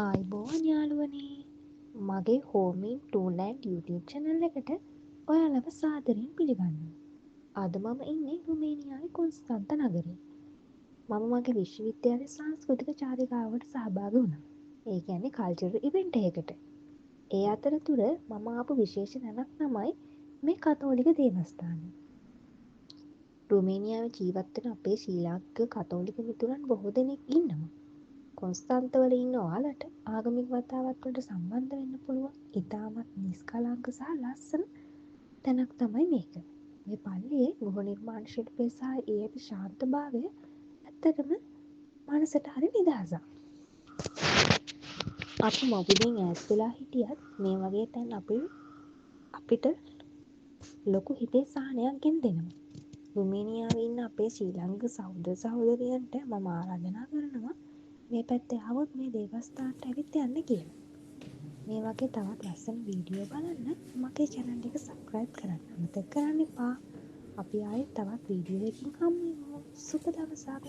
ආයිබෝවන් යාළුවනේ මගේ හෝමින් ටූලන්ඩ් YouTube channel එකට ඔයාලව සාදරයෙන් පිළිගන්නවා. අද මම ඉන්නේ රුමේනියාවේ කොන්ස්තන්ත නගරේ. මම මගේ විශ්වවිද්‍යාලයේ සංස්කෘතික චාරිකාවකට සහභාගී වුණා. ඒ කියන්නේ කල්චරල් ඉවෙන්ට් එකකට. ඒ අතරතුර මම ආපු විශේෂ තැනක් තමයි මේ කතෝලික දේවස්ථානය. රුමේනියාවේ ජීවත් වෙන අපේ ශ්‍රී ලාංකික කතෝලික මිතුරන් බොහෝ දෙනෙක් ඉන්නවා. කොන්ස්තන්තවල ඉන්න ඔයාලට ආගමික වතාවත් වලට සම්බන්ධ වෙන්න පුළුවන් ඉතාමත් නිස්කලංක සහ ලස්සන තැනක් තමයි මේක. මේ පල්ලියේ ගෘහ නිර්මාණ ශිල්පය සහ ඒ ඇති ශාන්තභාවය ඇත්තටම මනසට හරි නිදහසක්. අපි මොබිලෙන් ඈත් වෙලා හිටියත් මේ වගේ තැන් අපිට ලොකු හිතේ සහනයක් ගෙන දෙනවා. රුමේනියාවේ ඉන්න අපේ ශ්‍රී ලාංකික සහෝදර සහෝදරියන්ට මම ආරාධනා කරනවා මේ පැත්තේ ආවොත් මේ දේවස්ථානට ඇවිත් යන්න කියලා. මේ වගේ තවත් ලස්සන වීඩියෝ බලන්න මගේ channel එක subscribe කරන්න අමතක කරන්න එපා. අපි ආයෙත් තවත් වීඩියෝ එකකින් හමු වෙමු. සුබ දවසක්.